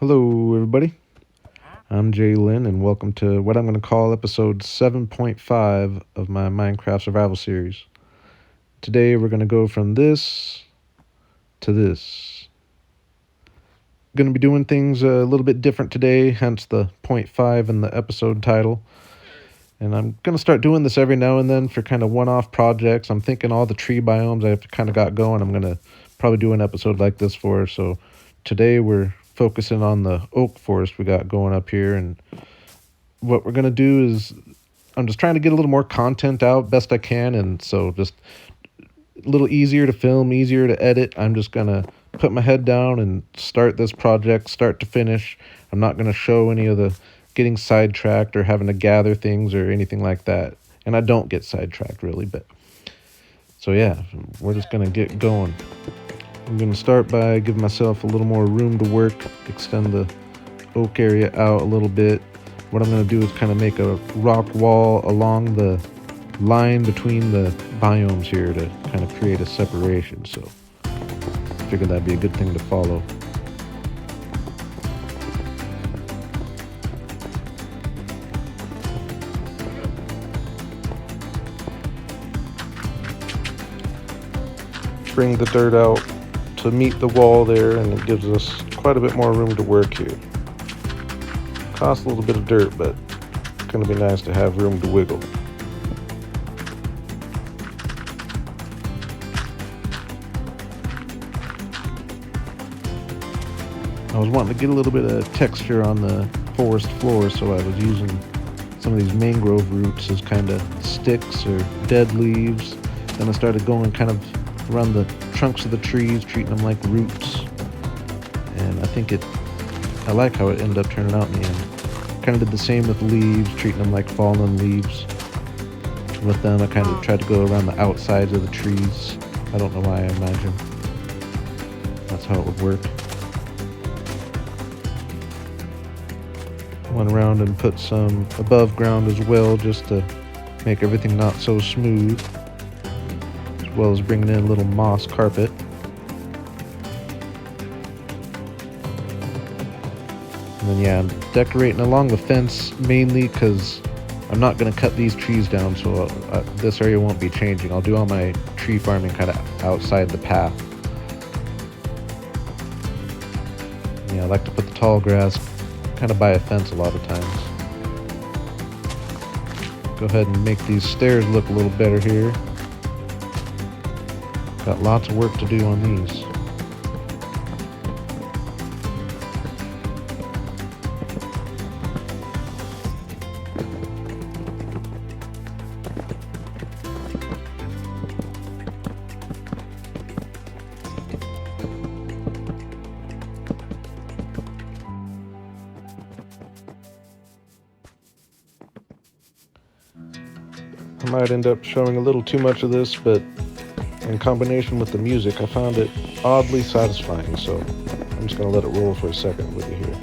Hello, everybody. I'm Jay Lynn, and welcome to what I'm going to call episode 7.5 of my Minecraft survival series. Today, we're going to go from this to this. Going to be doing things a little bit different today, hence the point 5 in the episode title. And I'm going to start doing this every now and then for kind of one-off projects. I'm thinking all the tree biomes I've kind of got going, I'm going to probably do an episode like this for. So today we're focusing on the oak forest we got going up here. And what we're going to do is I'm just trying to get a little more content out best I can. And so just a little easier to film, easier to edit. I'm just going to put my head down and start this project start to finish. I'm not going to show any of the getting sidetracked or having to gather things or anything like that. And I don't get sidetracked really, but so yeah, we're just gonna get going. I'm gonna start by giving myself a little more room to work, extend the oak area out a little bit. What I'm gonna do is kind of make a rock wall along the line between the biomes here to kind of create a separation. So I figured that'd be a good thing to follow. Bring the dirt out to meet the wall there, and it gives us quite a bit more room to work here. Costs a little bit of dirt, but it's going to be nice to have room to wiggle. I was wanting to get a little bit of texture on the forest floor, so I was using some of these mangrove roots as kind of sticks or dead leaves. Then I started going kind of around the trunks of the trees, treating them like roots. And I like how it ended up turning out in the end. Kind of did the same with leaves, treating them like fallen leaves. With them, I kind of tried to go around the outsides of the trees. I don't know why, I imagine that's how it would work. Went around and put some above ground as well, just to make everything not so smooth, as well as bringing in a little moss carpet. And then yeah, I'm decorating along the fence mainly because I'm not going to cut these trees down, so this area won't be changing. I'll do all my tree farming kind of outside the path. Yeah, I like to put the tall grass kind of by a fence a lot of times. Go ahead and make these stairs look a little better here. Got lots of work to do on these. I might end up showing a little too much of this, but in combination with the music, I found it oddly satisfying, so I'm just going to let it roll for a second with you here.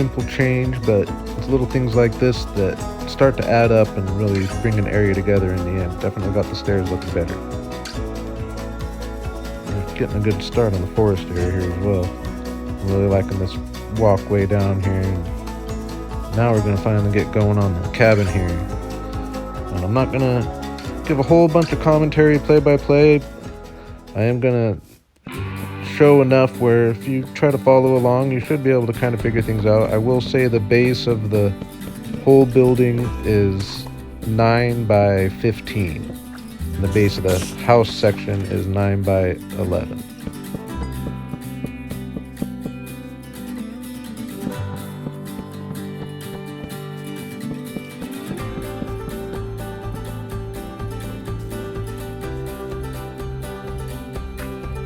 simple change, but it's little things like this that start to add up and really bring an area together in the end. Definitely got the stairs looking better. We're getting a good start on the forest area here as well. I'm really liking this walkway down here. And now we're going to finally get going on the cabin here. And I'm not going to give a whole bunch of commentary play-by-play. I am going to show enough where if you try to follow along, you should be able to kind of figure things out. I will say the base of the whole building is 9 by 15. And the base of the house section is 9 by 11.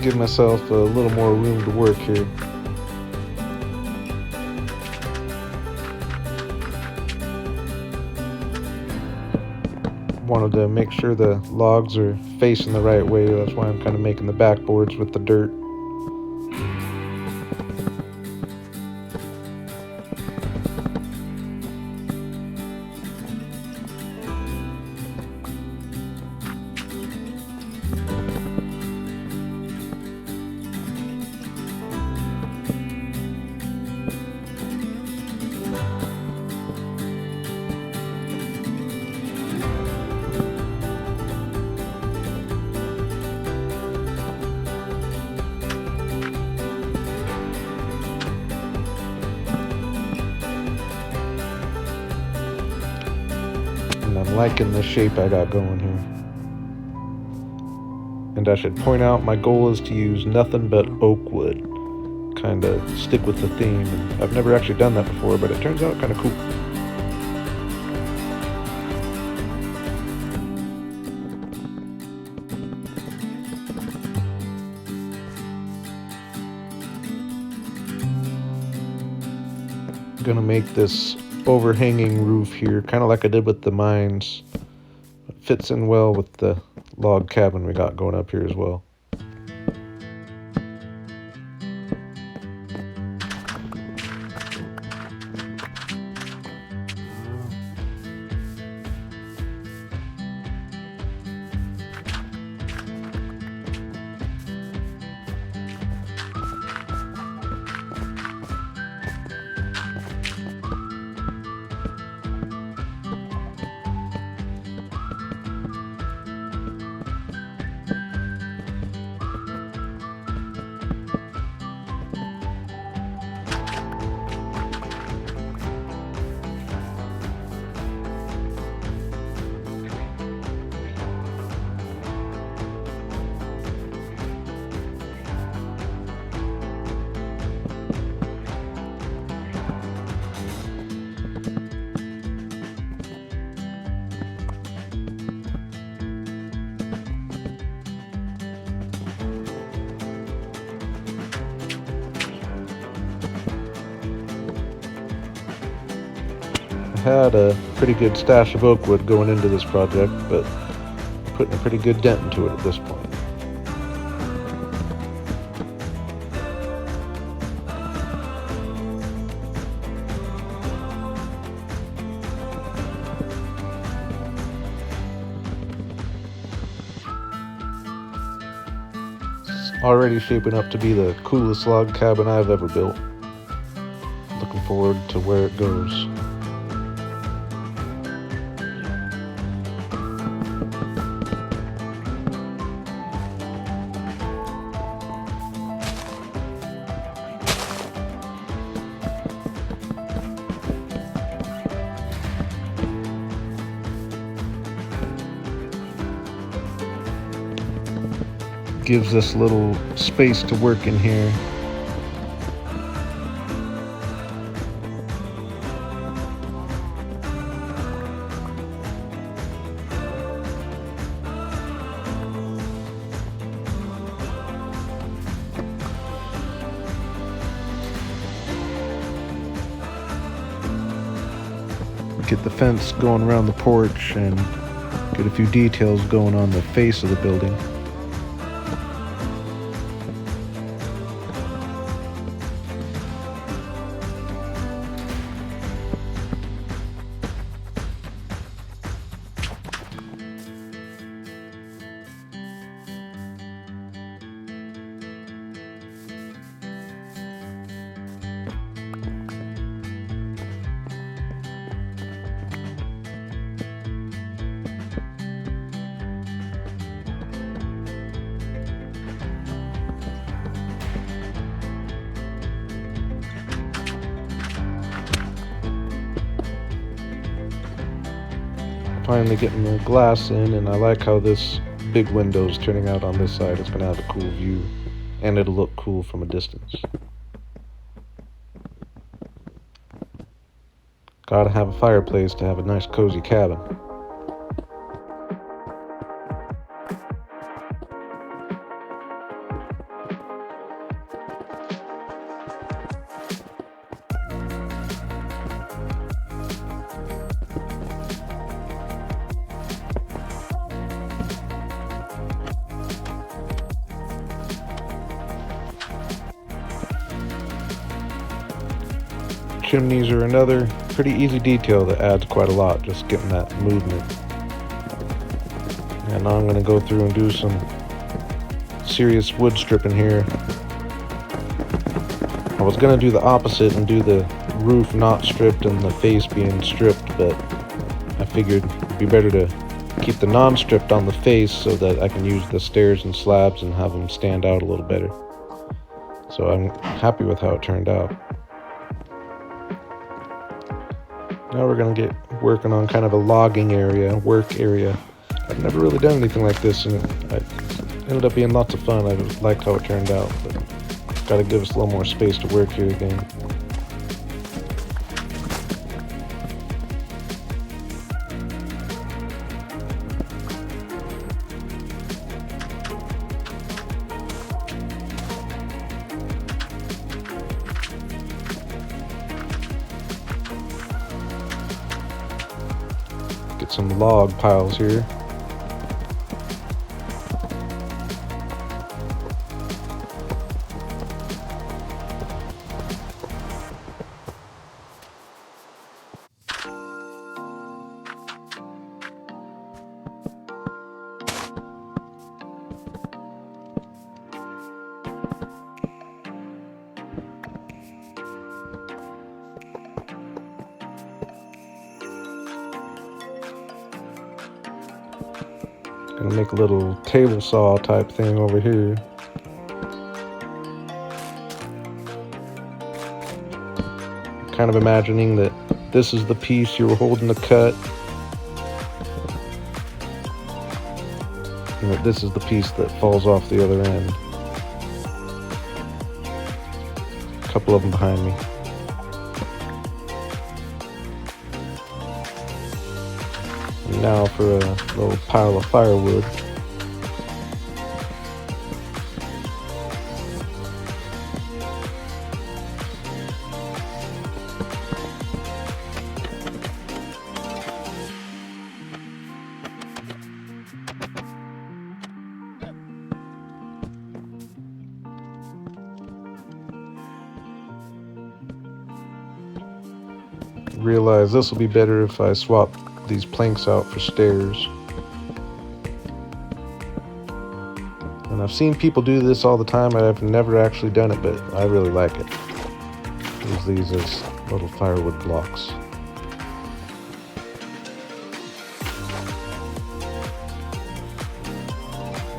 Give myself a little more room to work here. Wanted to make sure the logs are facing the right way. That's why I'm kind of making the backboards with the dirt. I'm liking the shape I got going here. And I should point out my goal is to use nothing but oak wood. Kind of stick with the theme. And I've never actually done that before, but it turns out kind of cool. Gonna make this overhanging roof here, kind of like I did with the mines. It fits in well with the log cabin we got going up here as well. Had a pretty good stash of oak wood going into this project, but putting a pretty good dent into it at this point. It's already shaping up to be the coolest log cabin I've ever built. Looking forward to where it goes. Gives us a little space to work in here. Get the fence going around the porch and get a few details going on the face of the building. Finally getting the glass in, and I like how this big window is turning out on this side. It's going to have a cool view, and it'll look cool from a distance. Gotta have a fireplace to have a nice cozy cabin. Chimneys are another pretty easy detail that adds quite a lot, just getting that movement. And now I'm going to go through and do some serious wood stripping here. I was going to do the opposite and do the roof not stripped and the face being stripped, but I figured it'd be better to keep the non-stripped on the face so that I can use the stairs and slabs and have them stand out a little better. So I'm happy with how it turned out. Now we're going to get working on kind of a logging area, work area. I've never really done anything like this, and it ended up being lots of fun. I liked how it turned out, but got to give us a little more space to work here again. Get some log piles here. Gonna make a little table saw type thing over here. Kind of imagining that this is the piece you were holding to cut, and that this is the piece that falls off the other end. A couple of them behind me. And now for a little pile of firewood. Realize this will be better if I swap these planks out for stairs. And I've seen people do this all the time. I've never actually done it, but I really like it. Use these as little firewood blocks.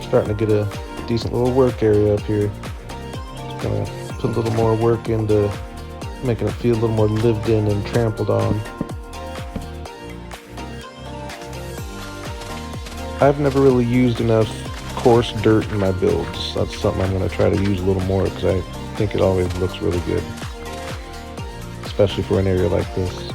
Starting to get a decent little work area up here. Just gonna put a little more work into making it feel a little more lived in and trampled on. I've never really used enough coarse dirt in my builds. That's something I'm going to try to use a little more because I think it always looks really good, especially for an area like this.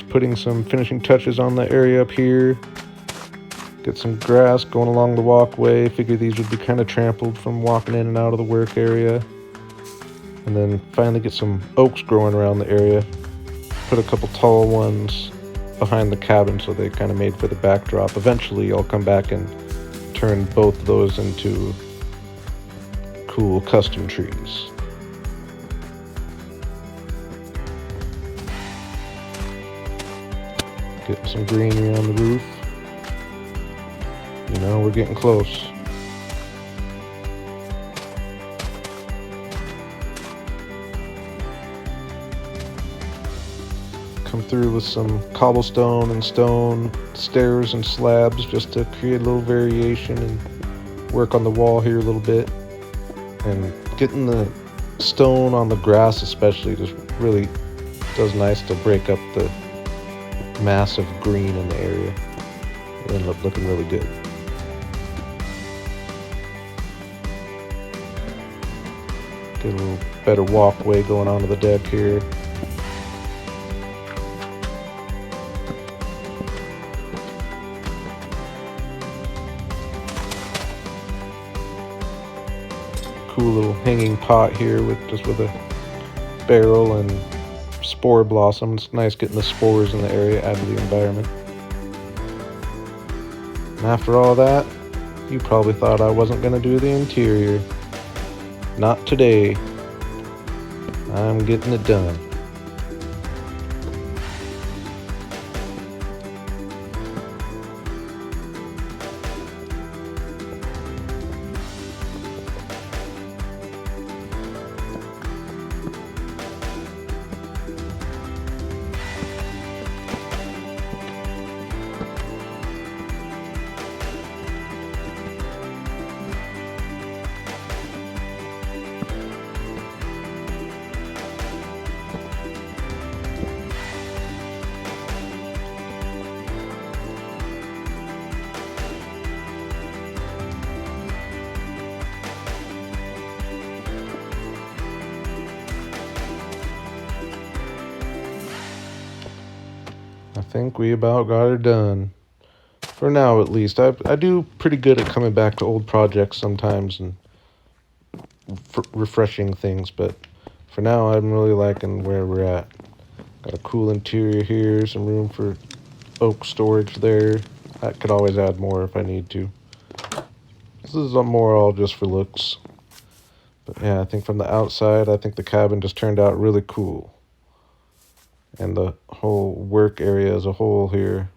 Putting some finishing touches on the area up here. Get some grass going along the walkway. Figure these would be kind of trampled from walking in and out of the work area. And then finally get some oaks growing around the area. Put a couple tall ones behind the cabin so they kind of made for the backdrop. Eventually I'll come back and turn both of those into cool custom trees. Get some greenery on the roof. You know, we're getting close. come through with some cobblestone and stone, stairs and slabs, just to create a little variation and work on the wall here a little bit. And getting the stone on the grass especially just really does nice to break up the massive green in the area. It ended up looking really good. Get a little better walkway going onto the deck here. Cool little hanging pot here with a barrel and spore blossom. It's nice getting the spores in the area, add to the environment. And after all that, you probably thought I wasn't going to do the interior. Not today. I'm getting it done. I think we about got her done. For now, at least. I do pretty good at coming back to old projects sometimes and refreshing things, but for now, I'm really liking where we're at. Got a cool interior here, some room for oak storage there. I could always add more if I need to. This is more all just for looks. But yeah, I think from the outside, I think the cabin just turned out really cool. And the whole work area as a whole here.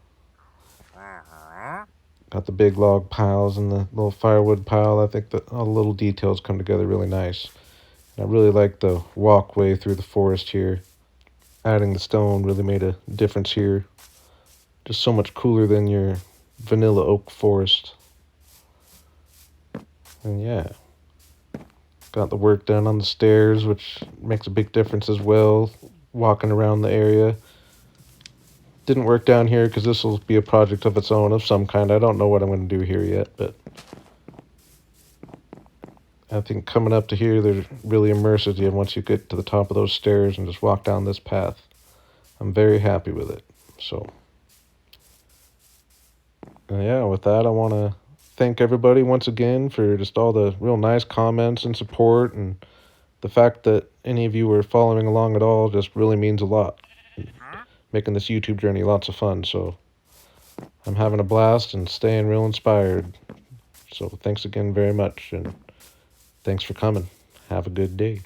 Got the big log piles and the little firewood pile. I think that all the little details come together really nice. And I really like the walkway through the forest here. Adding the stone really made a difference here. Just so much cooler than your vanilla oak forest. And yeah. Got the work done on the stairs, which makes a big difference as well. Walking around the area. Didn't work down here because this will be a project of its own of some kind. I don't know what I'm going to do here yet, but I think coming up to here, there really immerses you once you get to the top of those stairs and just walk down this path. I'm very happy with it. So, yeah, with that, I want to thank everybody once again for just all the real nice comments and support, and the fact that any of you are following along at all just really means a lot. Making this YouTube journey lots of fun, so I'm having a blast and staying real inspired. So thanks again very much, and thanks for coming. Have a good day.